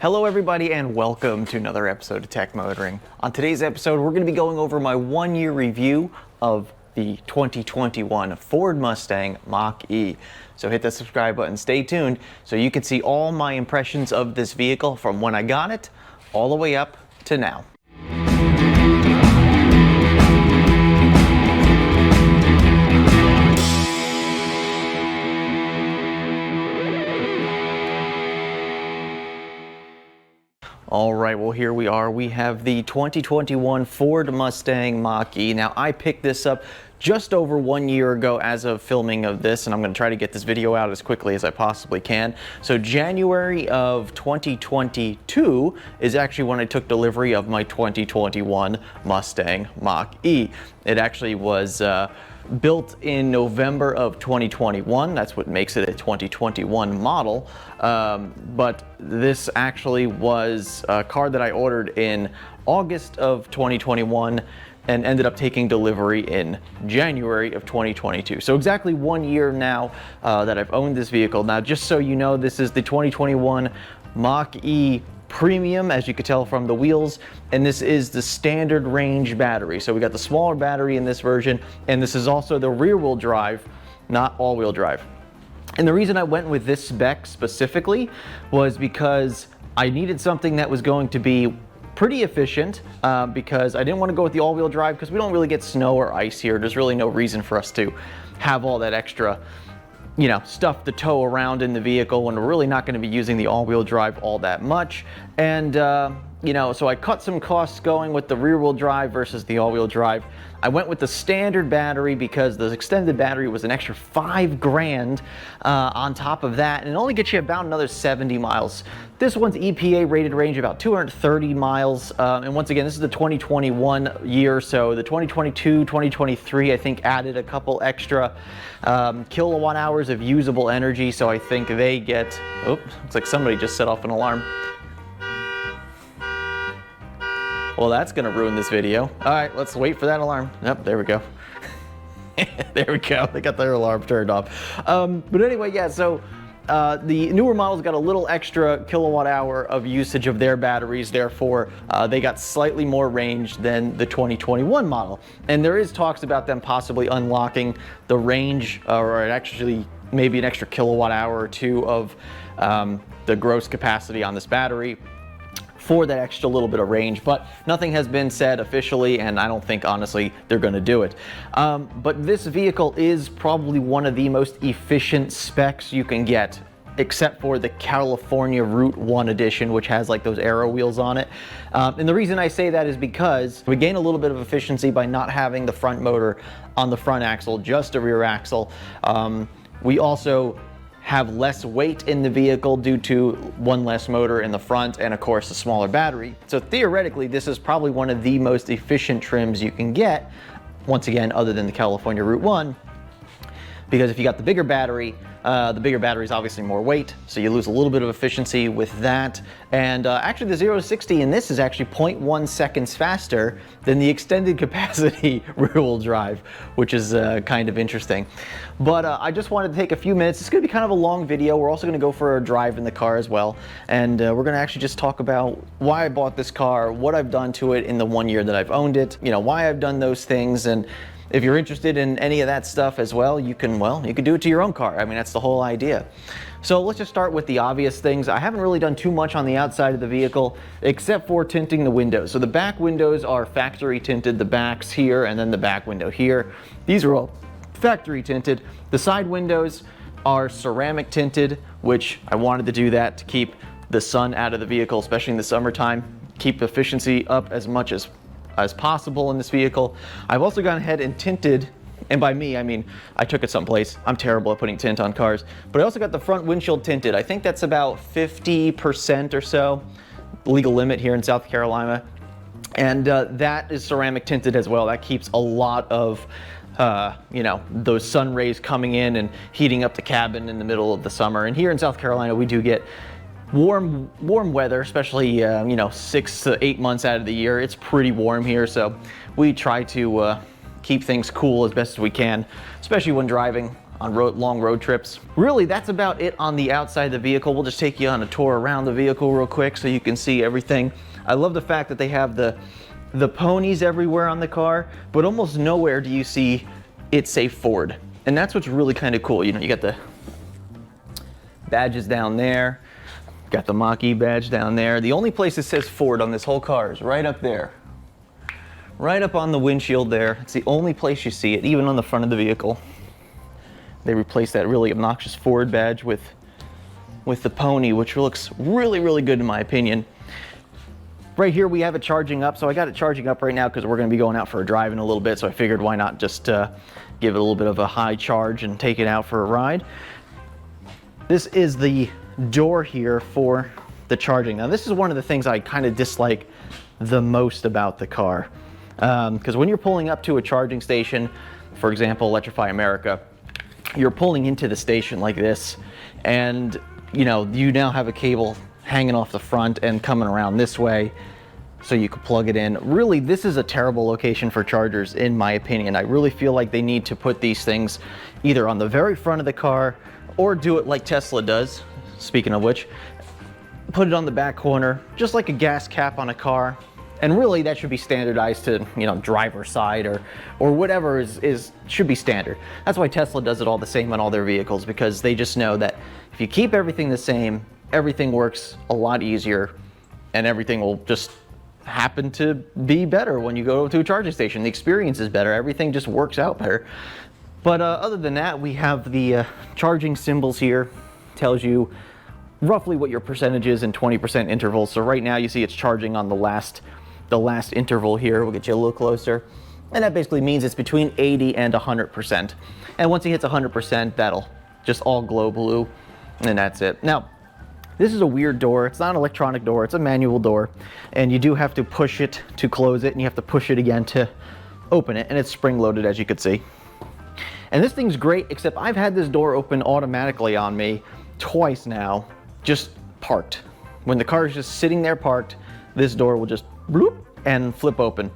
Hello everybody and welcome to another episode of Tech Motoring. On today's episode we're going to be going over my 1-year review of the 2021 Ford Mustang Mach-E. So hit that subscribe button, stay tuned so you can see all my impressions of this vehicle from when I got it all the way up to now. All right, well here we are. We have the 2021 Ford Mustang Mach-E. Now I picked this up just over 1 year ago as of filming of this, and I'm going to try to get this video out as quickly as I possibly can. So January of 2022 is actually when I took delivery of my 2021 Mustang Mach-E. It actually was built in November of 2021. That's what makes it a 2021 model. But this actually was a car that I ordered in August of 2021 and ended up taking delivery in January of 2022. So exactly 1 year now that I've owned this vehicle. Now, just so you know, this is the 2021 Mach-E Premium, as you could tell from the wheels, and this is the standard range battery. So we got the smaller battery in this version, and this is also the rear-wheel drive, not all-wheel drive. And the reason I went with this spec specifically was because I needed something that was going to be pretty efficient, because I didn't want to go with the all-wheel drive because we don't really get snow or ice here. There's really no reason for us to have all that extra stuff to tow around in the vehicle when we're really not going to be using the all-wheel drive all that much. And so I cut some costs going with the rear-wheel drive versus the all-wheel drive. I went with the standard battery because the extended battery was an extra $5,000 on top of that, and it only gets you about another 70 miles. This one's EPA rated range about 230 miles, and once again, this is the 2021 year, so the 2022, 2023, I think added a couple extra kilowatt hours of usable energy, so I think they get, oh, looks like somebody just set off an alarm. Well, that's gonna ruin this video. All right, let's wait for that alarm. Yep, there we go. There we go, they got their alarm turned off. But anyway, yeah, so the newer models got a little extra kilowatt hour of usage of their batteries, therefore they got slightly more range than the 2021 model. And there is talks about them possibly unlocking the range, or actually maybe an extra kilowatt hour or two of the gross capacity on this battery for that extra little bit of range, but nothing has been said officially, and I don't think honestly they're going to do it. But this vehicle is probably one of the most efficient specs you can get, except for the California Route 1 edition, which has like those aero wheels on it. And the reason I say that is because we gain a little bit of efficiency by not having the front motor on the front axle, just a rear axle. We also have less weight in the vehicle due to one less motor in the front and of course a smaller battery. So theoretically this is probably one of the most efficient trims you can get, once again other than the California Route 1, because if you got the bigger battery is obviously more weight, so you lose a little bit of efficiency with that. And actually the 0 to 60 in this is actually 0.1 seconds faster than the extended capacity rear-wheel drive, which is kind of interesting. But I just wanted to take a few minutes. It's going to be kind of a long video. We're also going to go for a drive in the car as well, and we're going to actually just talk about why I bought this car, what I've done to it in the 1 year that I've owned it, why I've done those things. And if you're interested in any of that stuff as well, you can do it to your own car. I mean, that's the whole idea. So let's just start with the obvious things. I haven't really done too much on the outside of the vehicle except for tinting the windows. So the back windows are factory tinted, the backs here and then the back window here. These are all factory tinted. The side windows are ceramic tinted, which I wanted to do that to keep the sun out of the vehicle, especially in the summertime, keep efficiency up as much as possible in this vehicle. I've also gone ahead and tinted, and by me I mean I took it someplace. I'm terrible at putting tint on cars, but I also got the front windshield tinted. I think that's about 50% or so, legal limit here in South Carolina, and that is ceramic tinted as well. That keeps a lot of those sun rays coming in and heating up the cabin in the middle of the summer. And here in South Carolina we do get warm weather, especially 6 to 8 months out of the year. It's pretty warm here, so we try to keep things cool as best as we can, especially when driving. on long road trips. Really, that's about it on the outside of the vehicle. We'll just take you on a tour around the vehicle real quick so you can see everything. I love the fact that they have the ponies everywhere on the car, but almost nowhere do you see it say Ford. And that's what's really kind of cool. You know, you got the badges down there, got the Mach-E badge down there. The only place it says Ford on this whole car is right up there. Right up on the windshield there. It's the only place you see it, even on the front of the vehicle. They replaced that really obnoxious Ford badge with the pony, which looks really, really good in my opinion. Right here we have it charging up, so I got it charging up right now because we're going to be going out for a drive in a little bit, so I figured why not just give it a little bit of a high charge and take it out for a ride. This is the door here for the charging. Now this is one of the things I kind of dislike the most about the car, because when you're pulling up to a charging station, for example Electrify America, you're pulling into the station like this, and you know, you now have a cable hanging off the front and coming around this way so you could plug it in. Really, this is a terrible location for chargers in my opinion. I really feel like they need to put these things either on the very front of the car or do it like Tesla does, speaking of which, put it on the back corner, just like a gas cap on a car. And really that should be standardized to, you know, driver's side or whatever should be standard. That's why Tesla does it all the same on all their vehicles, because they just know that if you keep everything the same, everything works a lot easier and everything will just happen to be better when you go to a charging station. The experience is better, everything just works out better. But other than that, we have the charging symbols here. Tells you roughly what your percentage is in 20% intervals. So right now you see it's charging on the last interval here. We'll get you a little closer. And that basically means it's between 80 and 100%. And once it hits 100%, that'll just all glow blue, and that's it. Now, this is a weird door. It's not an electronic door, it's a manual door. And you do have to push it to close it, and you have to push it again to open it, and it's spring-loaded, as you can see. And this thing's great, except I've had this door open automatically on me twice now, just parked. When the car is just sitting there parked, this door will just bloop and flip open.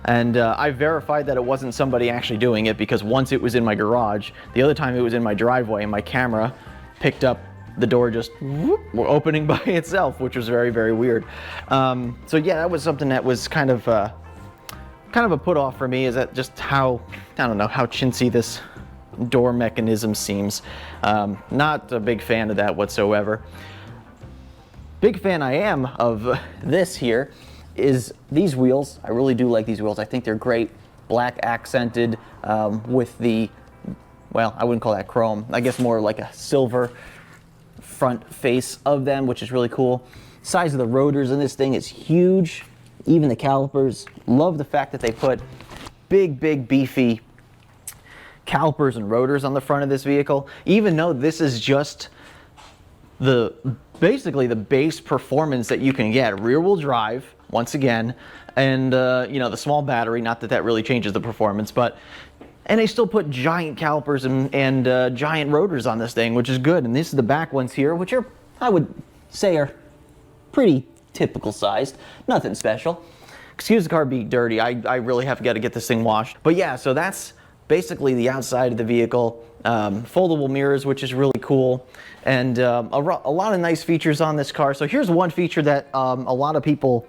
And I verified that it wasn't somebody actually doing it, because once it was in my garage, the other time it was in my driveway, and my camera picked up the door just whoop, opening by itself, which was very, very weird. So yeah, that was something that was kind of a put off for me, is that just how, I don't know, how chintzy this door mechanism seems. Not a big fan of that whatsoever. Big fan I am of this here is these wheels. I really do like these wheels. I think they're great, black accented with the, well, I wouldn't call that chrome, I guess more like a silver front face of them, which is really cool. Size of the rotors in this thing is huge, even the calipers. Love the fact that they put big beefy calipers and rotors on the front of this vehicle, even though this is just basically the base performance that you can get. Rear wheel drive, once again, and you know, the small battery, not that that really changes the performance, but and they still put giant calipers and giant rotors on this thing, which is good. And this is the back ones here, which are, I would say, are pretty typical sized, nothing special. Excuse the car being dirty, I really have got to get this thing washed. But yeah, so that's basically the outside of the vehicle. Foldable mirrors, which is really cool, and a lot of nice features on this car. So here's one feature that a lot of people,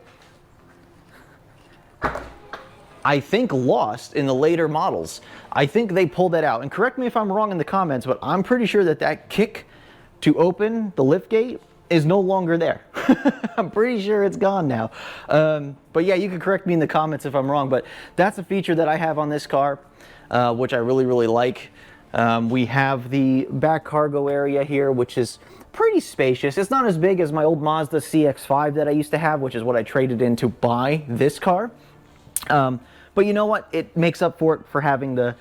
I think, lost in the later models. I think they pulled that out, and correct me if I'm wrong in the comments, but I'm pretty sure that that kick to open the liftgate is no longer there. I'm pretty sure it's gone now. But yeah, you can correct me in the comments if I'm wrong, but that's a feature that I have on this car, which I really like. We have the back cargo area here, which is pretty spacious. It's not as big as my old Mazda CX-5 that I used to have, which is what I traded in to buy this car. But you know what? It makes up for it for having the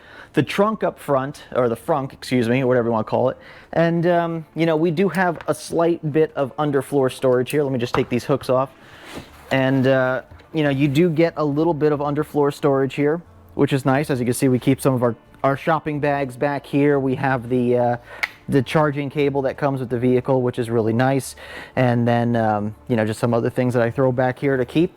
trunk up front, or the frunk, excuse me, or whatever you want to call it. And, you know, we do have a slight bit of underfloor storage here. Let me just take these hooks off. And, you know, you do get a little bit of underfloor storage here, which is nice. As you can see, we keep some of our shopping bags back here. We have the charging cable that comes with the vehicle, which is really nice. And then, you know, just some other things that I throw back here to keep.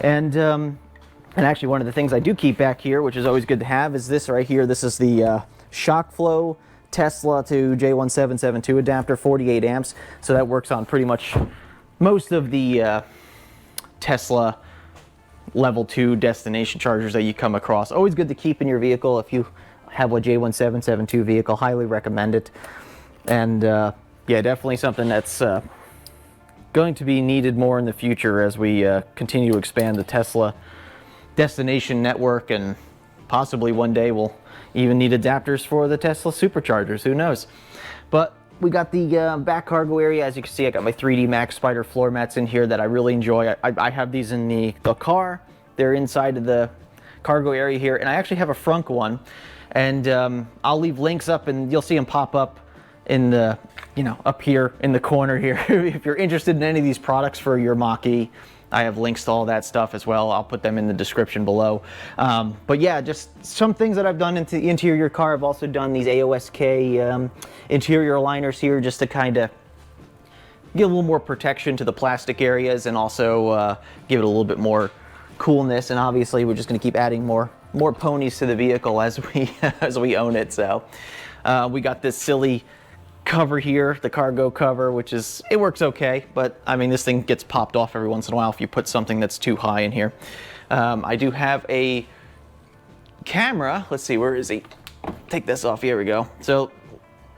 And actually, one of the things I do keep back here, which is always good to have, is this right here. This is the shock flow Tesla to J1772 adapter, 48 amps. So that works on pretty much most of the Tesla level 2 destination chargers that you come across. Always good to keep in your vehicle if you have a J1772 vehicle. Highly recommend it. And yeah, definitely something that's going to be needed more in the future as we continue to expand the Tesla destination network, and possibly one day we'll even need adapters for the Tesla superchargers. Who knows? But we got the back cargo area. As you can see, I got my 3D MAXpider floor mats in here that I really enjoy. I have these in the car. They're inside of the cargo area here, and I actually have a frunk one. And I'll leave links up, and you'll see them pop up in the, you know, up here in the corner here. If you're interested in any of these products for your Mach-E, I have links to all that stuff as well. I'll put them in the description below. But yeah, just some things that I've done into the interior of your car. I've also done these AOSK interior liners here just to kind of give a little more protection to the plastic areas, and also give it a little bit more coolness. And obviously we're just going to keep adding more ponies to the vehicle as we as we own it. So we got this silly cover here, the cargo cover, which is, it works okay, but I mean, this thing gets popped off every once in a while if you put something that's too high in here. I do have a camera. Let's see, where is he? Take this off. Here we go. So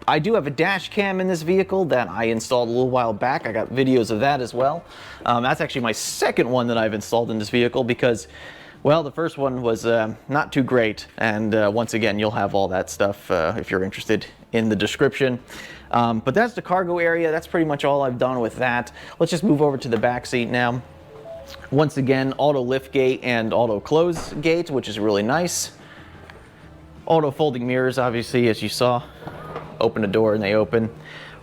I do have a dash cam in this vehicle that I installed a little while back. I got videos of that as well. That's actually my second one that I've installed in this vehicle because, well, the first one was not too great. And once again, you'll have all that stuff if you're interested in the description. But that's the cargo area. That's pretty much all I've done with that. Let's just move over to the back seat now. Once again, auto lift gate and auto close gate, which is really nice. Auto folding mirrors, obviously, as you saw. Open a door and they open.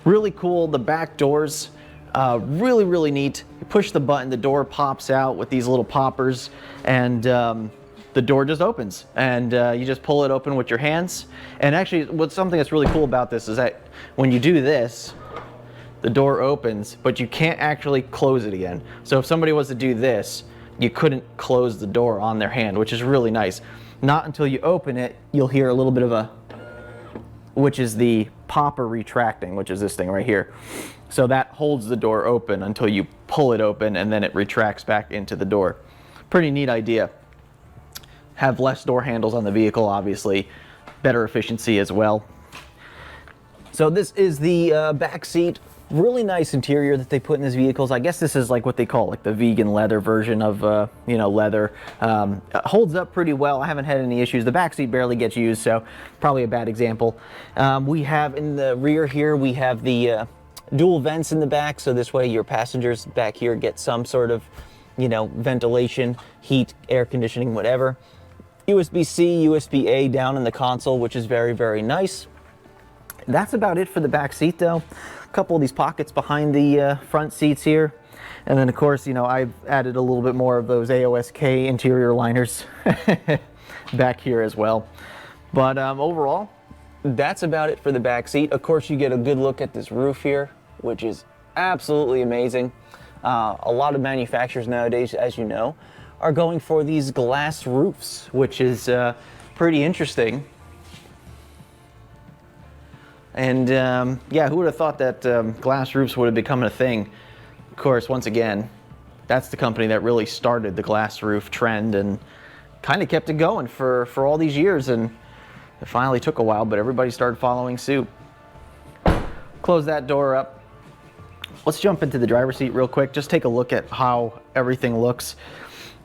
Really cool. The back doors, really, really neat. You push the button, the door pops out with these little poppers, and the door just opens, and you just pull it open with your hands. And actually, what's something that's really cool about this is that when you do this, the door opens, but you can't actually close it again. So if somebody was to do this, you couldn't close the door on their hand, which is really nice. Not until you open it, you'll hear a little bit of a, which is the popper retracting, which is this thing right here. So that holds the door open until you pull it open, and then it retracts back into the door. Pretty neat idea. Have less door handles on the vehicle, obviously. Better efficiency as well. So this is the back seat. Really nice interior that they put in these vehicles. I guess this is like what they call like the vegan leather version of you know, leather. Holds up pretty well. I haven't had any issues. The back seat barely gets used, so probably a bad example. We have in the rear here, we have the dual vents in the back, so this way your passengers back here get some sort of, you know, ventilation, heat, air conditioning, whatever. USB-C, USB-A down in the console, which is very, very nice. That's about it for the back seat though. A couple of these pockets behind the front seats here. And then of course, you know, I've added a little bit more of those AOSK interior liners back here as well. But overall, that's about it for the back seat. Of course, you get a good look at this roof here, which is absolutely amazing. A lot of manufacturers nowadays, as you know, are going for these glass roofs, which is pretty interesting. And yeah, who would have thought that glass roofs would have become a thing? Of course, once again, that's the company that really started the glass roof trend and kind of kept it going for all these years. And it finally took a while, but everybody started following suit. Close that door up. Let's jump into the driver's seat real quick. Just take a look at how everything looks.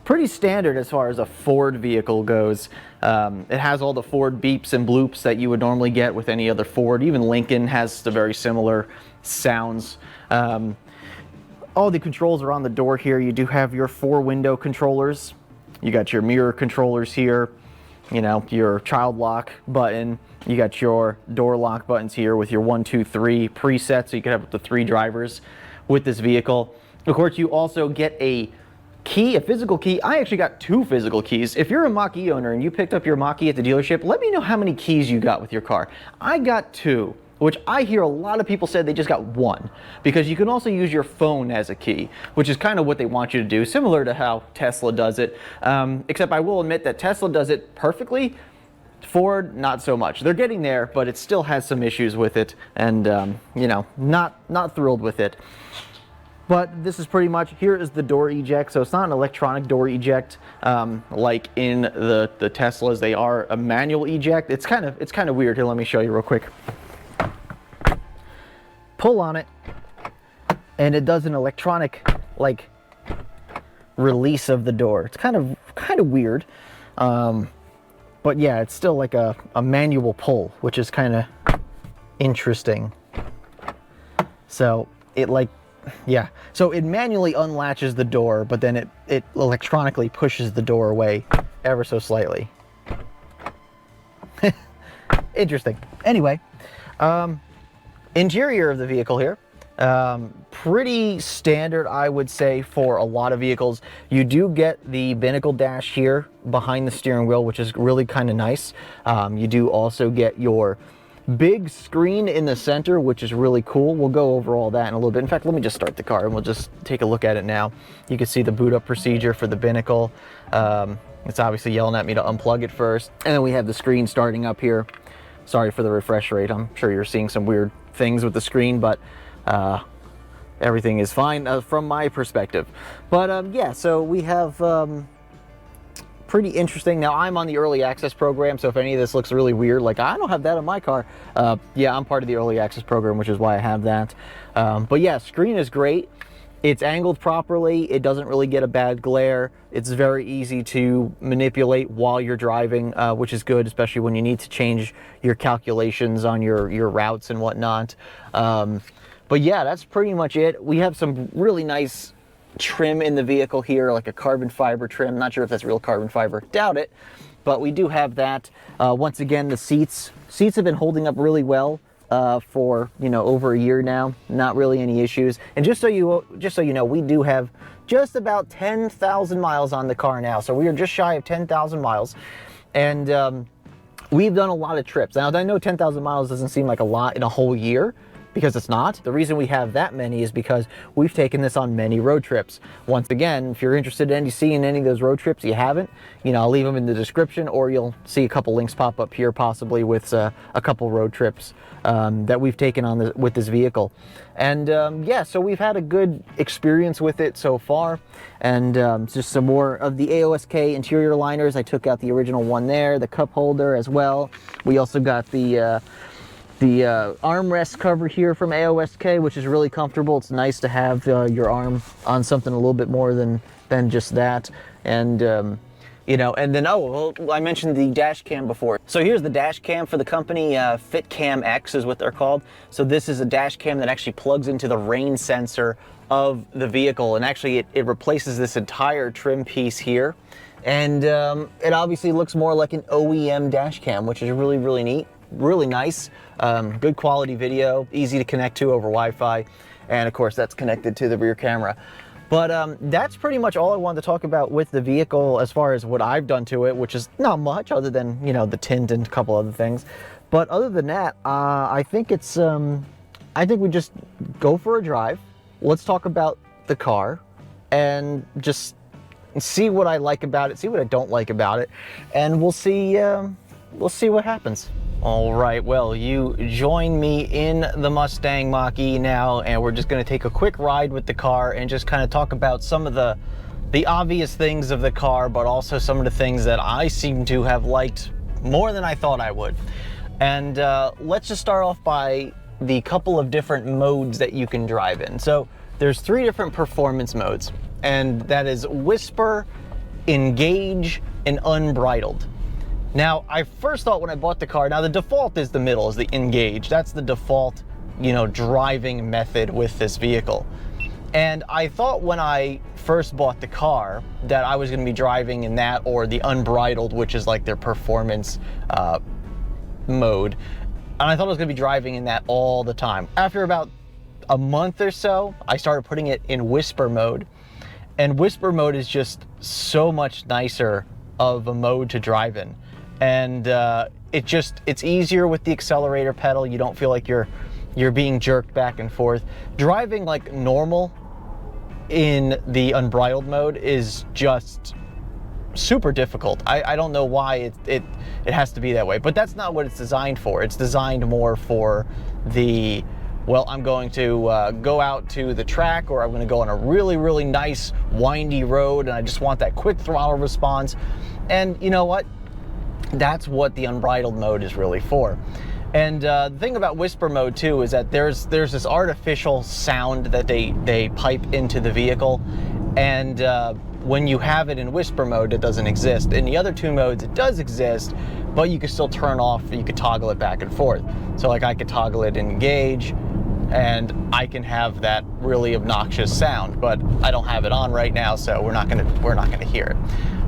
Pretty standard as far as a Ford vehicle goes. It has all the Ford beeps and bloops that you would normally get with any other Ford. Even Lincoln has the very similar sounds. All the controls are on the door here. You do have your 4-window controllers. You got your mirror controllers here. You know, your child lock button. You got your door lock buttons here with your 1, 2, 3 presets, so you can have up to 3 drivers with this vehicle. Of course, you also get a key, a physical key. I actually got 2 physical keys. If you're a Mach-E owner and you picked up your Mach-E at the dealership, let me know how many keys you got with your car. I got 2, which I hear a lot of people said they just got 1, because you can also use your phone as a key, which is kind of what they want you to do, similar to how Tesla does it. Except I will admit that Tesla does it perfectly. Ford, not so much. They're getting there, but it still has some issues with it, and you know, not thrilled with it. But this is pretty much, here is the door eject. So it's not an electronic door eject like in the Teslas. They are a manual eject. It's kind of weird. Here, let me show you real quick. Pull on it, and it does an electronic like release of the door. It's kind of weird. But yeah, it's still like a manual pull, which is kind of interesting. So it like, yeah. So it manually unlatches the door, but then it electronically pushes the door away ever so slightly. Interesting. Anyway, interior of the vehicle here. Pretty standard, I would say, for a lot of vehicles. You do get the binnacle dash here behind the steering wheel, which is really kind of nice. You do also get your big screen in the center, which is really cool. We'll go over all that in a little bit. In fact, let me just start the car and we'll just take a look at it now. You can see the boot up procedure for the binnacle. It's obviously yelling at me to unplug it first. And then we have the screen starting up here. Sorry for the refresh rate. I'm sure you're seeing some weird things with the screen, but everything is fine from my perspective. But yeah, so we have pretty interesting. Now I'm on the early access program, so if any of this looks really weird, like I don't have that in my car, yeah, I'm part of the early access program, which is why I have that. But yeah, screen is great. It's angled properly. It doesn't really get a bad glare. It's very easy to manipulate while you're driving, which is good, especially when you need to change your calculations on your routes and whatnot. But yeah, that's pretty much it. We have some really nice trim in the vehicle here, like a carbon fiber trim. Not sure if that's real carbon fiber, doubt it, but we do have that. Once again, the seats have been holding up really well for, you know, over a year now. Not really any issues. And just so you know, we do have just about 10,000 miles on the car now. So we are just shy of 10,000 miles, and we've done a lot of trips. Now I know 10,000 miles doesn't seem like a lot in a whole year, because it's not. The reason we have that many is because we've taken this on many road trips. Once again, if you're interested in seeing any of those road trips, you haven't, you know, I'll leave them in the description, or you'll see a couple links pop up here, possibly with a couple road trips that we've taken on with this vehicle. And yeah, so we've had a good experience with it so far. And just some more of the AOSK interior liners. I took out the original one there, the cup holder as well. We also got the armrest cover here from AOSK, which is really comfortable. It's nice to have your arm on something a little bit more than just that. And you know, and then, oh, well, I mentioned the dash cam before. So here's the dash cam for the company. FitCam X is what they're called. So this is a dash cam that actually plugs into the rain sensor of the vehicle, and actually it replaces this entire trim piece here. And it obviously looks more like an OEM dash cam, which is really, really neat. Really nice, good quality video, easy to connect to over Wi-Fi, and of course that's connected to the rear camera. But that's pretty much all I wanted to talk about with the vehicle as far as what I've done to it, which is not much other than, you know, the tint and a couple other things. But other than that, I think it's I think we just go for a drive. Let's talk about the car and just see what I like about it, see what I don't like about it, and we'll see what happens. All right, well, you join me in the Mustang Mach-E now, and we're just going to take a quick ride with the car and just kind of talk about some of the obvious things of the car, but also some of the things that I seem to have liked more than I thought I would. And let's just start off by the couple of different modes that you can drive in. So there's 3 different performance modes, and that is Whisper, Engage, and Unbridled. Now, I first thought when I bought the car, now the default is the middle, is the Engage. That's the default, you know, driving method with this vehicle. And I thought when I first bought the car that I was gonna be driving in that or the Unbridled, which is like their performance mode. And I thought I was gonna be driving in that all the time. After about a month or so, I started putting it in Whisper mode. And Whisper mode is just so much nicer of a mode to drive in. And it's easier with the accelerator pedal. You don't feel like you're being jerked back and forth. Driving like normal in the Unbridled mode is just super difficult. I don't know why it has to be that way, but that's not what it's designed for. It's designed more for the, well, I'm going to go out to the track, or I'm going to go on a really, really nice windy road, and I just want that quick throttle response. And you know what? That's what the unbridled mode is really for. And the thing about whisper mode too is that there's this artificial sound that they pipe into the vehicle, and when you have it in whisper mode, it doesn't exist. In the other two modes, it does exist, but you can still turn off, you could toggle it back and forth. So like I could toggle it in engage, and I can have that really obnoxious sound, but I don't have it on right now, so we're not gonna hear it.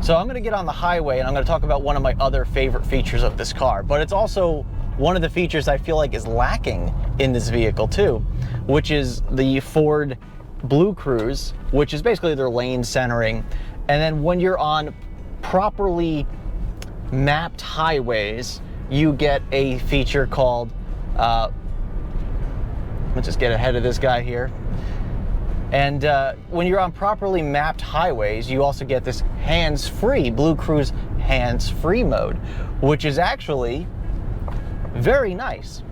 So I'm gonna get on the highway, and I'm gonna talk about one of my other favorite features of this car, but it's also one of the features I feel like is lacking in this vehicle too, which is the Ford BlueCruise, which is basically their lane centering. And then when you're on properly mapped highways, you get a feature called, let's just get ahead of this guy here. And when you're on properly mapped highways, you also get this hands-free, BlueCruise hands-free mode, which is actually very nice.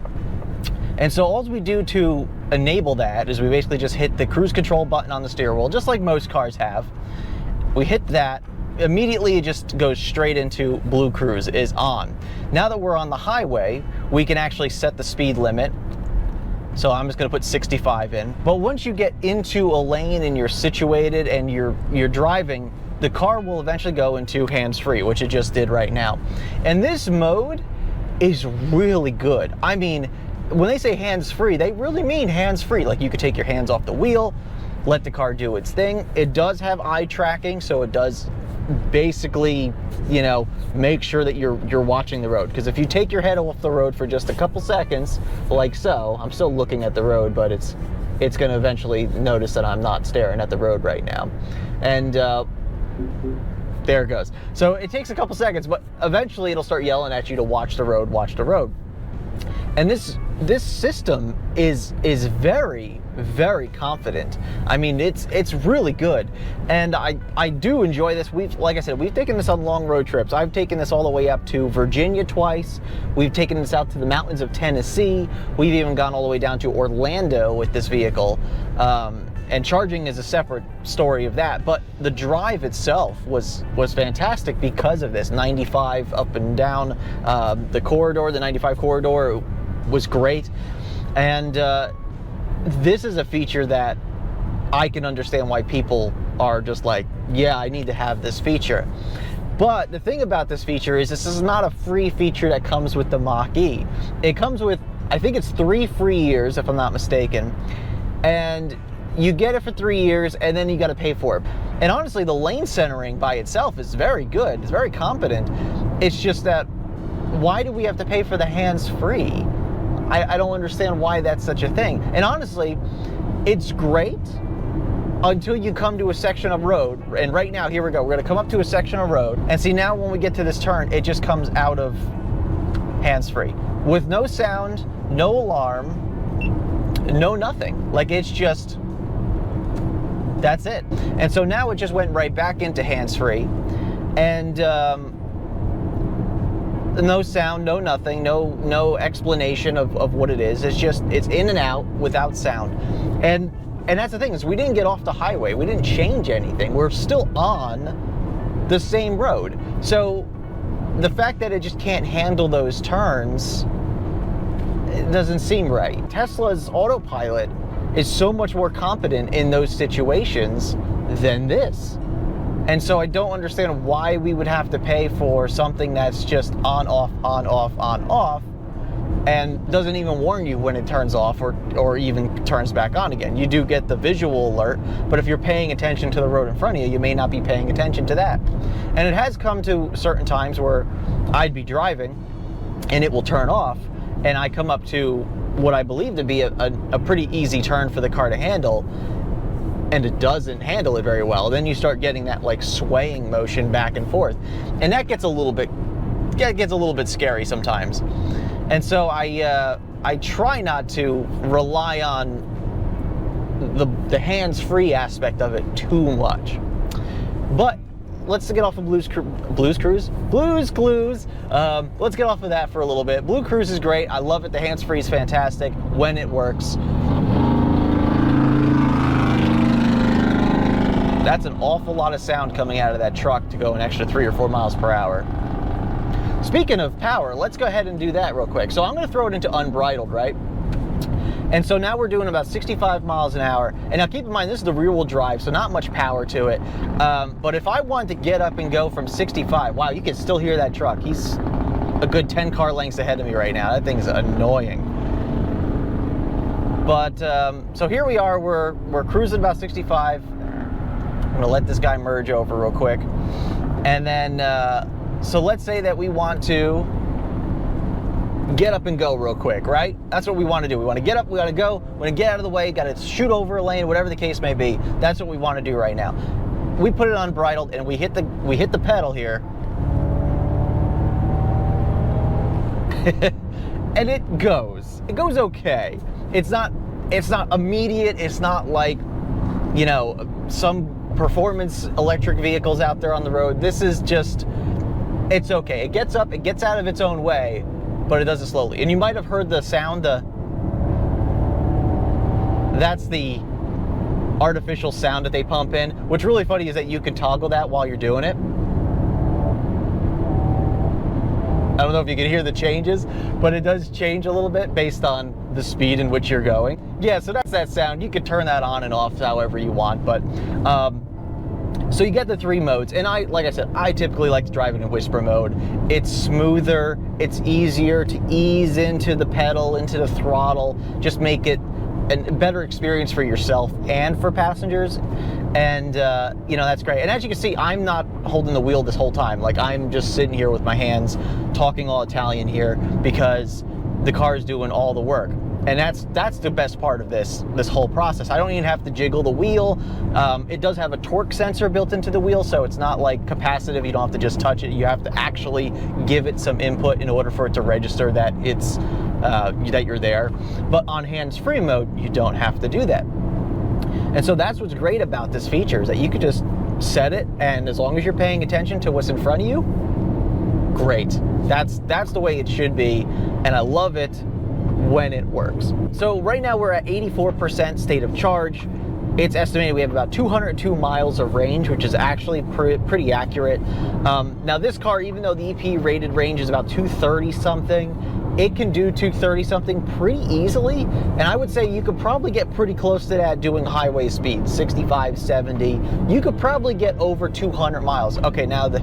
And so all we do to enable that is we basically just hit the cruise control button on the steering wheel, just like most cars have. We hit that, immediately it just goes straight into BlueCruise is on. Now that we're on the highway, we can actually set the speed limit. So I'm just gonna put 65 in. But once you get into a lane and you're situated and you're driving, the car will eventually go into hands-free, which it just did right now. And this mode is really good. I mean, when they say hands-free, they really mean hands-free. Like you could take your hands off the wheel, let the car do its thing. It does have eye tracking, so it does basically, you know, make sure that you're watching the road. Because if you take your head off the road for just a couple seconds, like so, I'm still looking at the road, but it's gonna eventually notice that I'm not staring at the road right now. And there it goes. So it takes a couple seconds, but eventually it'll start yelling at you to watch the road, watch the road. And this system is very, very confident. I mean, it's really good. And I do enjoy this. Like I said, we've taken this on long road trips. I've taken this all the way up to Virginia twice. We've taken this out to the mountains of Tennessee. We've even gone all the way down to Orlando with this vehicle. And charging is a separate story of that, but the drive itself was fantastic because of this. 95 up and down the corridor, the 95 corridor was great. And this is a feature that I can understand why people are just like, yeah, I need to have this feature. But the thing about this feature is this is not a free feature that comes with the Mach-E. It comes with, I think it's 3 free years, if I'm not mistaken. And you get it for 3 years, and then you got to pay for it. And honestly, the lane centering by itself is very good. It's very competent. It's just that, why do we have to pay for the hands-free? I don't understand why that's such a thing. And honestly, it's great until you come to a section of road. And right now, here we go. We're going to come up to a section of road. And see, now when we get to this turn, it just comes out of hands-free. With no sound, no alarm, no nothing. Like, it's just, that's it. And so now it just went right back into hands-free, and no sound, no nothing, no explanation of what it is. It's just, it's in and out without sound. And that's the thing, is we didn't get off the highway. We didn't change anything. We're still on the same road. So the fact that it just can't handle those turns, it doesn't seem right. Tesla's autopilot is so much more competent in those situations than this. And so I don't understand why we would have to pay for something that's just on, off, on, off, on, off, and doesn't even warn you when it turns off or even turns back on again. You do get the visual alert, but if you're paying attention to the road in front of you, you may not be paying attention to that. And it has come to certain times where I'd be driving and it will turn off, and I come up to what I believe to be a pretty easy turn for the car to handle, and it doesn't handle it very well. Then you start getting that like swaying motion back and forth, and that gets a little bit scary sometimes. And so I try not to rely on the hands-free aspect of it too much. But let's get off of Blue's Clues. Let's get off of that for a little bit. BlueCruise is great. I love it. The hands-free is fantastic when it works. That's an awful lot of sound coming out of that truck to go an extra 3 or 4 miles per hour. Speaking of power, let's go ahead and do that real quick. So I'm going to throw it into unbridled, right? And so now we're doing about 65 miles an hour. And now keep in mind, this is the rear-wheel drive, so not much power to it. But if I want to get up and go from 65, wow, you can still hear that truck. He's a good 10 car lengths ahead of me right now. That thing's annoying. But so here we are, we're cruising about 65. I'm gonna let this guy merge over real quick. And then, so let's say that we want to get up and go real quick, right? That's what we want to do. We want to get up, we got to go, we want to get out of the way, got to shoot over a lane, whatever the case may be. That's what we want to do right now. We put it unbridled and we hit the pedal here. And it goes okay. It's not immediate. It's not like, you know, some performance electric vehicles out there on the road. This is just, it's okay. It gets up, it gets out of its own way, but it does it slowly. And you might have heard the sound, that's the artificial sound that they pump in. What's really funny is that you can toggle that while you're doing it. I don't know if you can hear the changes, but it does change a little bit based on the speed in which you're going. Yeah, so that's that sound. You can turn that on and off however you want, but so you get the 3 modes, and like I said, I typically like to drive in whisper mode. It's smoother, it's easier to ease into the pedal, into the throttle, just make it a better experience for yourself and for passengers. And you know, that's great. And as you can see, I'm not holding the wheel this whole time. Like, I'm just sitting here with my hands, talking all Italian here, because the car is doing all the work. And that's the best part of this whole process. I don't even have to jiggle the wheel. It does have a torque sensor built into the wheel, so it's not like capacitive. You don't have to just touch it. You have to actually give it some input in order for it to register that it's that you're there. But on hands-free mode, you don't have to do that. And so that's what's great about this feature, is that you could just set it, and as long as you're paying attention to what's in front of you, great. That's the way it should be, and I love it when it works. So right now we're at 84% state of charge. It's estimated we have about 202 miles of range, which is actually pretty accurate. Now this car, even though the EP rated range is about 230 something, it can do 230 something pretty easily. And I would say you could probably get pretty close to that doing highway speed, 65, 70. You could probably get over 200 miles. Okay, now the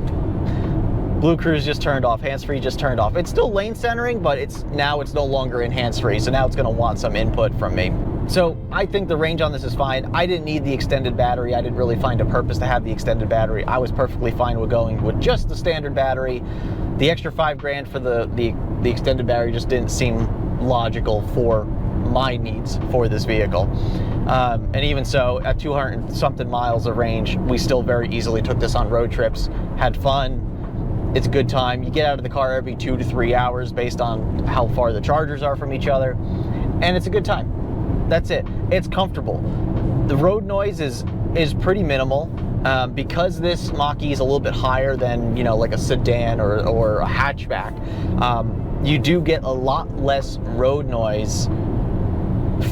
BlueCruise just turned off, hands-free just turned off. It's still lane centering, but it's no longer in hands-free, so now it's gonna want some input from me. So I think the range on this is fine. I didn't need the extended battery. I didn't really find a purpose to have the extended battery. I was perfectly fine with going with just the standard battery. The extra $5 grand for the extended battery just didn't seem logical for my needs for this vehicle. And even so, at 200 something miles of range, we still very easily took this on road trips, had fun. It's a good time. You get out of the car every 2 to 3 hours based on how far the chargers are from each other, and it's a good time. That's it. It's comfortable. The road noise is pretty minimal, because this Mach-E is a little bit higher than, you know, like a sedan or a hatchback. You do get a lot less road noise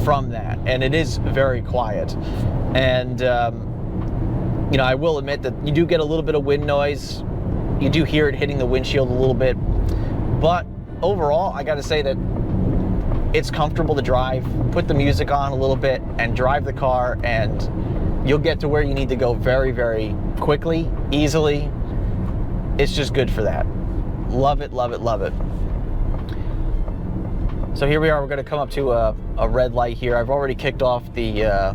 from that, and it is very quiet. And you know, I will admit that you do get a little bit of wind noise. You do hear it hitting the windshield a little bit, but overall, I gotta say that it's comfortable to drive. Put the music on a little bit and drive the car, and you'll get to where you need to go very, very quickly, easily. It's just good for that. Love it, love it, love it. So here we are, we're gonna come up to a red light here. I've already kicked off the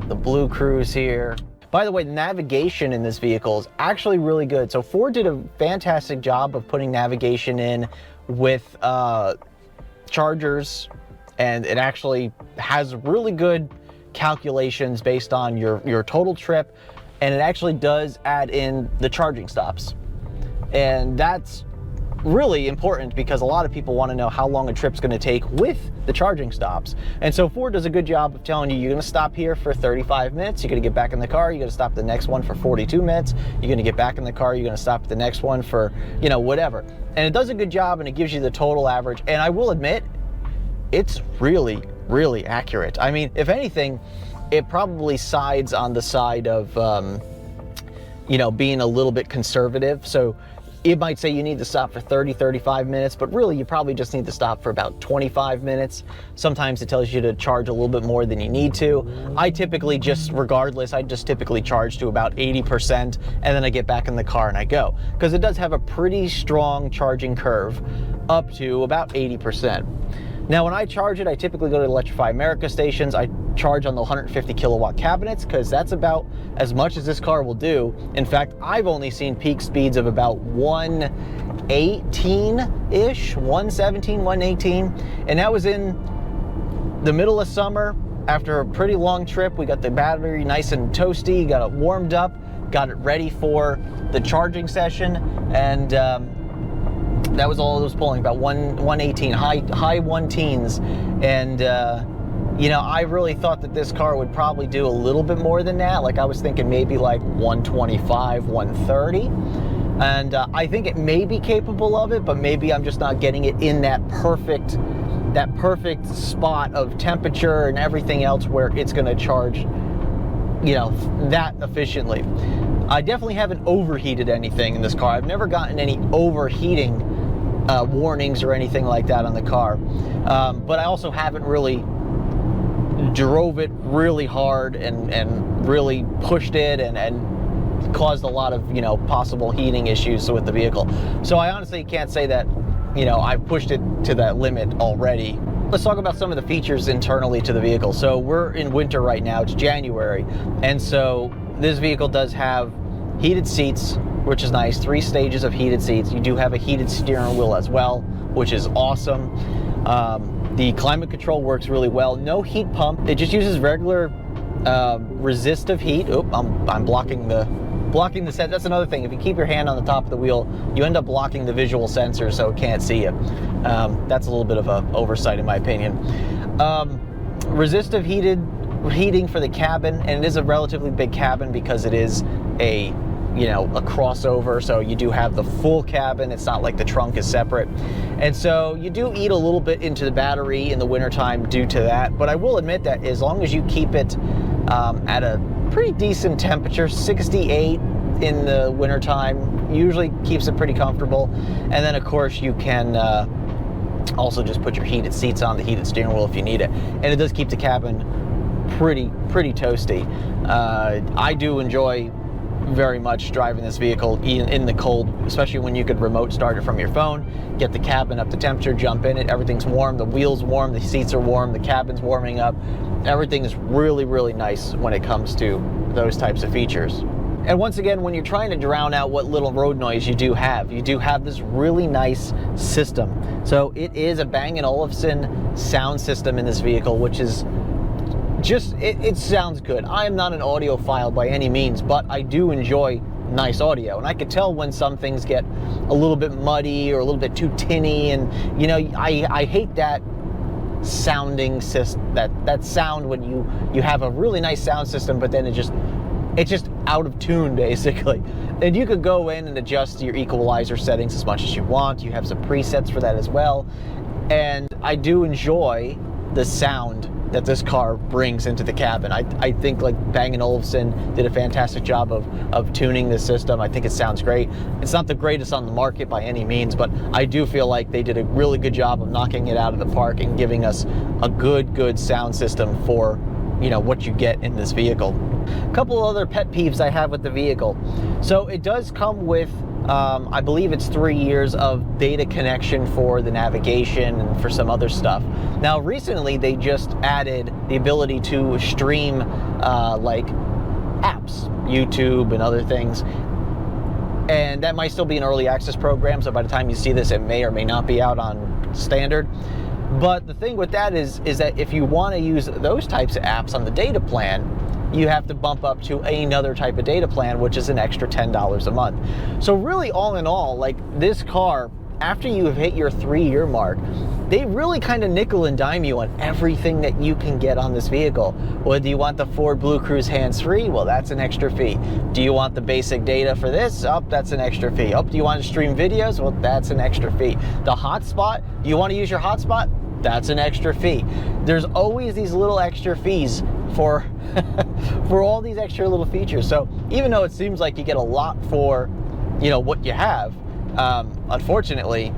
BlueCruise here. By the way, the navigation in this vehicle is actually really good. So Ford did a fantastic job of putting navigation in with chargers, and it actually has really good calculations based on your total trip, and it actually does add in the charging stops. And that's really important because a lot of people want to know how long a trip's going to take with the charging stops. And so Ford does a good job of telling you, you're going to stop here for 35 minutes, you're going to get back in the car, you're going to stop at the next one for 42 minutes, you're going to get back in the car, you're going to stop at the next one for, you know, whatever. And it does a good job, and it gives you the total average. And I will admit, it's really, really accurate. I mean, if anything, it probably sides on the side of, you know, being a little bit conservative. So it might say you need to stop for 30, 35 minutes, but really you probably just need to stop for about 25 minutes. Sometimes it tells you to charge a little bit more than you need to. I typically just, regardless, I just typically charge to about 80%, and then I get back in the car and I go. Because it does have a pretty strong charging curve up to about 80%. Now, when I charge it, I typically go to Electrify America stations. I charge on the 150 kilowatt cabinets because that's about as much as this car will do. In fact, I've only seen peak speeds of about 118-ish, 117, 118. And that was in the middle of summer after a pretty long trip. We got the battery nice and toasty, got it warmed up, got it ready for the charging session. And that was all it was pulling, about 118, high 1-teens. And, you know, I really thought that this car would probably do a little bit more than that. Like, I was thinking maybe like 125, 130. And I think it may be capable of it, but maybe I'm just not getting it in that perfect spot of temperature and everything else where it's going to charge, you know, that efficiently. I definitely haven't overheated anything in this car. I've never gotten any overheating warnings or anything like that on the car. But I also haven't really drove it really hard and really pushed it and caused a lot of, you know, possible heating issues with the vehicle. So I honestly can't say that, you know, I've pushed it to that limit already. Let's talk about some of the features internally to the vehicle. So we're in winter right now, it's January, and so this vehicle does have heated seats, which is nice, 3 stages of heated seats. You do have a heated steering wheel as well, which is awesome. The climate control works really well. No heat pump, it just uses regular resistive heat. Oop, I'm blocking the set. That's another thing. If you keep your hand on the top of the wheel, you end up blocking the visual sensor so it can't see you. That's a little bit of an oversight in my opinion. Resistive heating for the cabin, and it is a relatively big cabin because it is a, you know, a crossover, so you do have the full cabin. It's not like the trunk is separate. And so you do eat a little bit into the battery in the wintertime due to that, but I will admit that as long as you keep it at a pretty decent temperature, 68 in the wintertime, usually keeps it pretty comfortable. And then of course you can also just put your heated seats on, the heated steering wheel if you need it. And it does keep the cabin pretty toasty. I do enjoy very much driving this vehicle in the cold, especially when you could remote start it from your phone, get the cabin up to temperature, jump in it, everything's warm, the wheel's warm, the seats are warm, the cabin's warming up. Everything is really nice when it comes to those types of features. And once again, when you're trying to drown out what little road noise you do have this really nice system. So it is a Bang & Olufsen sound system in this vehicle, which is just, it sounds good. I am not an audiophile by any means, but I do enjoy nice audio. And I could tell when some things get a little bit muddy or a little bit too tinny. And, you know, I hate that sounding system, that sound when you have a really nice sound system, but then it's just out of tune, basically. And you could go in and adjust your equalizer settings as much as you want. You have some presets for that as well. And I do enjoy the sound that this car brings into the cabin. I think like Bang & Olufsen did a fantastic job of tuning the system. I think it sounds great. It's not the greatest on the market by any means, but I do feel like they did a really good job of knocking it out of the park and giving us a good sound system for, you know, what you get in this vehicle. A couple of other pet peeves I have with the vehicle. So it does come with I believe it's 3 years of data connection for the navigation and for some other stuff. Now recently they just added the ability to stream like apps, YouTube and other things. And that might still be an early access program, so by the time you see this it may or may not be out on standard. But the thing with that is that if you want to use those types of apps on the data plan, you have to bump up to another type of data plan, which is an extra $10 a month. So really, all in all, like, this car after you have hit your 3-year mark, they really kind of nickel and dime you on everything that you can get on this vehicle. Well, do you want the Ford BlueCruise hands-free? Well, that's an extra fee. Do you want the basic data for this? Oh, that's an extra fee. Oh, do you want to stream videos? Well, that's an extra fee. The hotspot, do you want to use your hotspot? That's an extra fee. There's always these little extra fees for for all these extra little features. So even though it seems like you get a lot for, you know, what you have, unfortunately,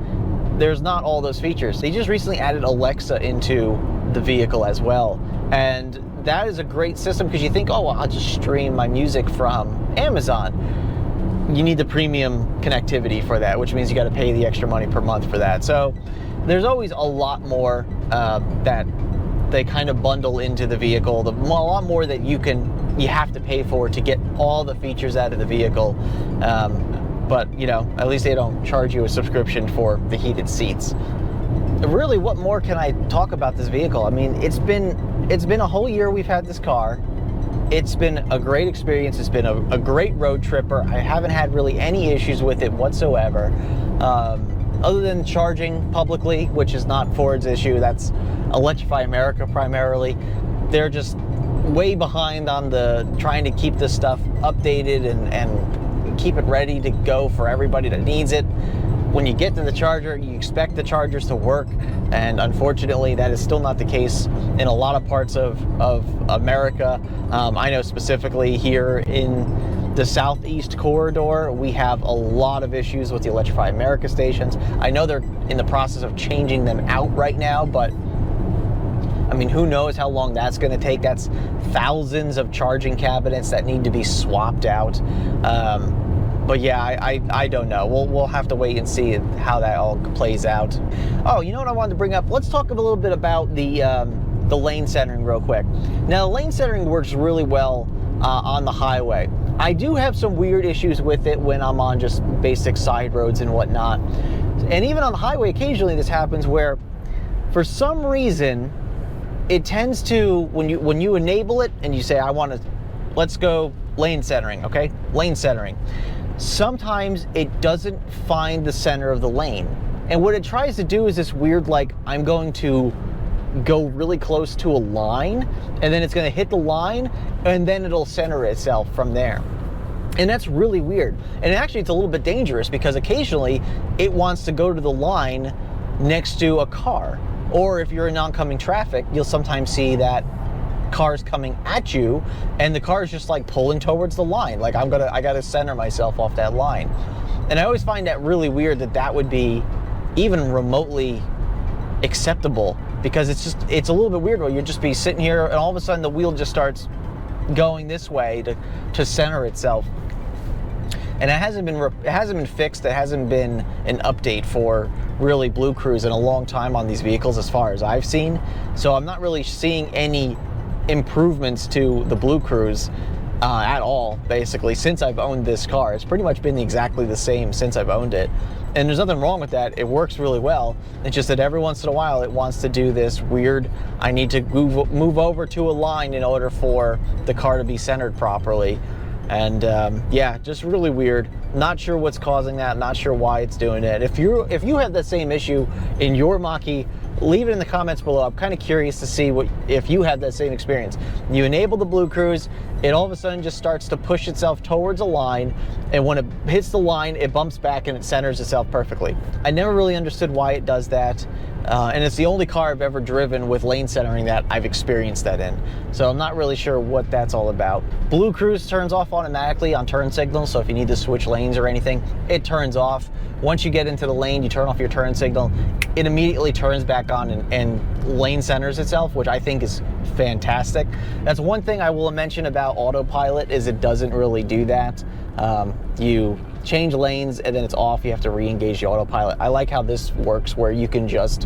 there's not all those features. They just recently added Alexa into the vehicle as well. And that is a great system because you think, oh, well, I'll just stream my music from Amazon. You need the premium connectivity for that, which means you got to pay the extra money per month for that. So there's always a lot more that they kind of bundle into the vehicle. A lot more that you have to pay for to get all the features out of the vehicle. But, you know, at least they don't charge you a subscription for the heated seats. Really, what more can I talk about this vehicle? I mean, it's been a whole year we've had this car. It's been a great experience. It's been a great road tripper. I haven't had really any issues with it whatsoever. Other than charging publicly, which is not Ford's issue. That's Electrify America primarily. They're just way behind on trying to keep this stuff updated and keep it ready to go for everybody that needs it. When you get to the charger, you expect the chargers to work, and unfortunately that is still not the case in a lot of parts of America. I know specifically here in the Southeast corridor, we have a lot of issues with the Electrify America stations. I know they're in the process of changing them out right now, but I mean, who knows how long that's going to take. That's thousands of charging cabinets that need to be swapped out. But yeah, I don't know. We'll have to wait and see how that all plays out. Oh, you know what I wanted to bring up? Let's talk a little bit about the lane centering real quick. Now, the lane centering works really well on the highway. I do have some weird issues with it when I'm on just basic side roads and whatnot. And even on the highway, occasionally this happens where, for some reason, it tends to, when you enable it and you say, let's go lane centering, okay? Lane centering. Sometimes it doesn't find the center of the lane. And what it tries to do is this weird, like, I'm going to go really close to a line, and then it's going to hit the line, and then it'll center itself from there. And that's really weird. And actually, it's a little bit dangerous because occasionally it wants to go to the line next to a car. Or if you're in oncoming traffic, you'll sometimes see that cars coming at you, and the car is just like pulling towards the line. Like, I gotta center myself off that line. And I always find that really weird that would be even remotely acceptable, because it's a little bit weird where you'd just be sitting here and all of a sudden the wheel just starts going this way to center itself. And it hasn't been fixed. It hasn't been an update for really BlueCruise in a long time on these vehicles, as far as I've seen. So I'm not really seeing any improvements to the BlueCruise at all, basically, since I've owned this car. It's pretty much been exactly the same since I've owned it. And there's nothing wrong with that. It works really well. It's just that every once in a while it wants to do this weird, I need to move over to a line in order for the car to be centered properly. And yeah, just really weird. Not sure what's causing that, not sure why it's doing it. If you have the same issue in your Mach-E, leave it in the comments below. I'm kind of curious to see if you have that same experience. You enable the BlueCruise, it all of a sudden just starts to push itself towards a line, and when it hits the line, it bumps back and it centers itself perfectly. I never really understood why it does that. And it's the only car I've ever driven with lane centering that I've experienced that in. So I'm not really sure what that's all about. BlueCruise turns off automatically on turn signals, so if you need to switch lanes or anything, it turns off. Once you get into the lane, you turn off your turn signal, it immediately turns back on and lane centers itself, which I think is fantastic. That's one thing I will mention about autopilot, is it doesn't really do that. You change lanes and then it's off, you have to re-engage the autopilot. I like how this works, where you can just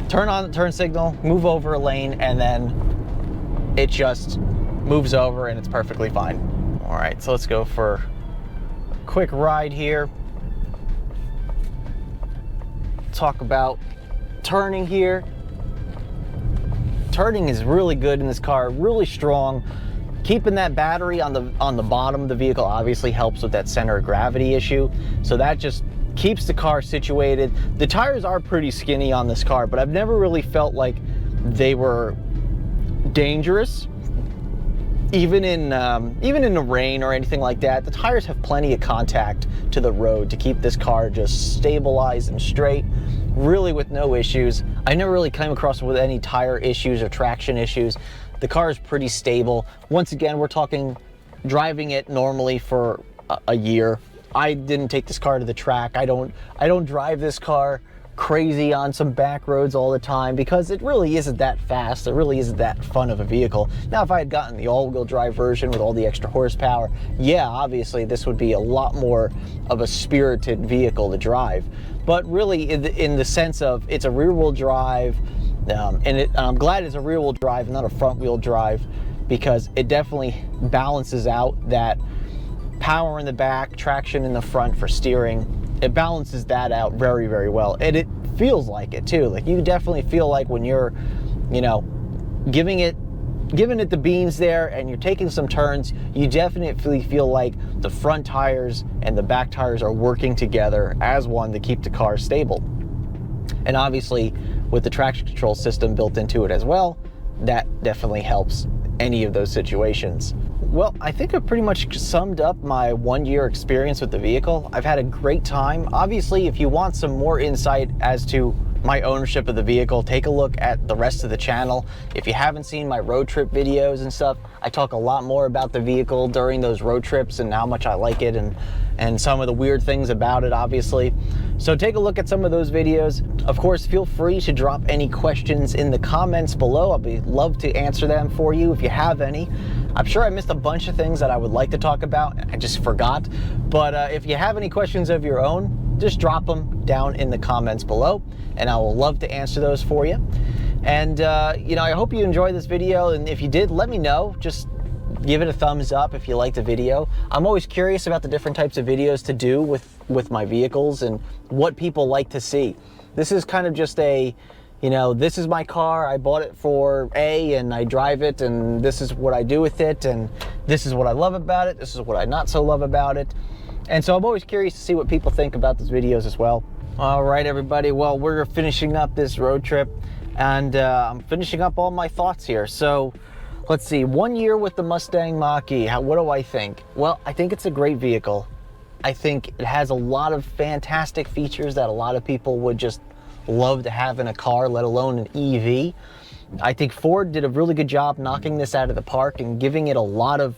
turn on the turn signal, move over a lane, and then it just moves over and it's perfectly fine. All right, so let's go for a quick ride here. Talk about turning here. Turning is really good in this car, really strong. Keeping that battery on the bottom of the vehicle obviously helps with that center of gravity issue. So that just keeps the car situated. The tires are pretty skinny on this car, but I've never really felt like they were dangerous. Even in the rain or anything like that, the tires have plenty of contact to the road to keep this car just stabilized and straight, really with no issues. I never really came across with any tire issues or traction issues. The car is pretty stable. Once again, we're talking driving it normally for a year. I didn't take this car to the track. I don't drive this car crazy on some back roads all the time because it really isn't that fast. It really isn't that fun of a vehicle. Now, if I had gotten the all-wheel drive version with all the extra horsepower, yeah, obviously this would be a lot more of a spirited vehicle to drive. But really, in the sense of it's a rear-wheel drive, and I'm glad it's a rear-wheel drive, not a front-wheel drive, because it definitely balances out that power in the back, traction in the front for steering. It balances that out very, very well. And it feels like it too. Like you definitely feel like when you're, you know, giving it the beans there and you're taking some turns, you definitely feel like the front tires and the back tires are working together as one to keep the car stable. And obviously with the traction control system built into it as well, that definitely helps any of those situations. Well, I think I've pretty much summed up my 1 year experience with the vehicle. I've had a great time. Obviously, if you want some more insight as to my ownership of the vehicle, take a look at the rest of the channel. If you haven't seen my road trip videos and stuff, I talk a lot more about the vehicle during those road trips and how much I like it and some of the weird things about it, obviously. So take a look at some of those videos. Of course, feel free to drop any questions in the comments below. I'll love to answer them for you if you have any. I'm sure I missed a bunch of things that I would like to talk about. I just forgot. But if you have any questions of your own, just drop them down in the comments below, and I will love to answer those for you. And you know, I hope you enjoyed this video, and if you did, let me know. Just give it a thumbs up if you liked the video. I'm always curious about the different types of videos to do with my vehicles and what people like to see. This is kind of just a, you know, this is my car, I bought it for A and I drive it, and this is what I do with it, and this is what I love about it, this is what I not so love about it. And so I'm always curious to see what people think about these videos as well. All right, everybody, well, we're finishing up this road trip, and I'm finishing up all my thoughts here. So let's see, 1 year with the Mustang Mach-E, what do I think? Well, I think it's a great vehicle. I think it has a lot of fantastic features that a lot of people would just love to have in a car, let alone an EV. I think Ford did a really good job knocking this out of the park and giving it a lot of,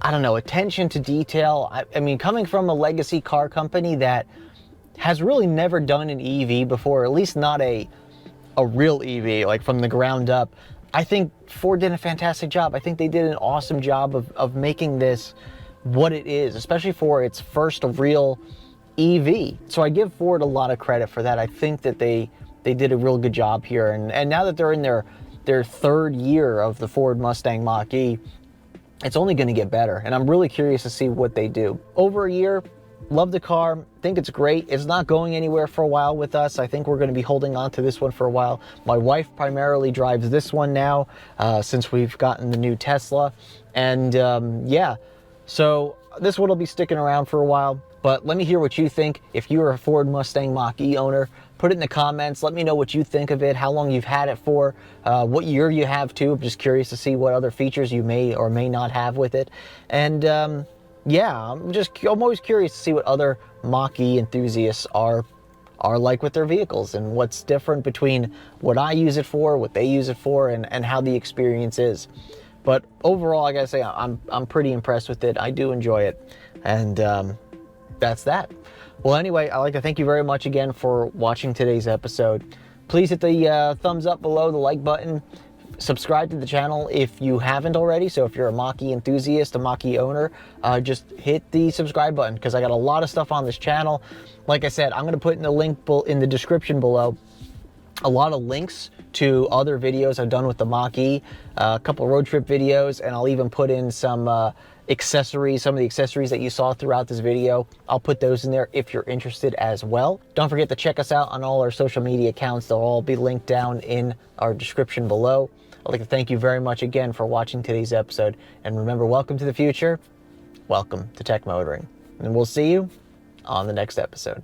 I don't know, attention to detail. I mean, coming from a legacy car company that has really never done an EV before, at least not a real EV, like from the ground up, I think Ford did a fantastic job. I think they did an awesome job of making this what it is, especially for its first real EV. So I give Ford a lot of credit for that. I think that they did a real good job here. And now that they're in their third year of the Ford Mustang Mach-E, it's only going to get better. And I'm really curious to see what they do. Over a year, love the car, think it's great. It's not going anywhere for a while with us. I think we're going to be holding on to this one for a while. My wife primarily drives this one now, since we've gotten the new Tesla. And yeah, so this one will be sticking around for a while. But let me hear what you think. If you're a Ford Mustang Mach-E owner, put it in the comments. Let me know what you think of it, how long you've had it for, what year you have too. I'm just curious to see what other features you may or may not have with it. And yeah, I'm always curious to see what other Mach-E enthusiasts are like with their vehicles and what's different between what I use it for, what they use it for, and how the experience is. But overall, I gotta say, I'm pretty impressed with it. I do enjoy it. And that's that. Well, anyway, I'd like to thank you very much again for watching today's episode. Please hit the thumbs up below, the like button. Subscribe to the channel if you haven't already. So if you're a Mach-E enthusiast, a Mach-E owner, just hit the subscribe button, because I got a lot of stuff on this channel. Like I said, I'm going to put in the link in the description below a lot of links to other videos I've done with the Mach-E, a couple road trip videos, and I'll even put in some accessories, some of the accessories that you saw throughout this video. I'll put those in there if you're interested as well. Don't forget to check us out on all our social media accounts. They'll all be linked down in our description below. I'd like to thank you very much again for watching today's episode. And remember, welcome to the future. Welcome to Tech Motoring. And we'll see you on the next episode.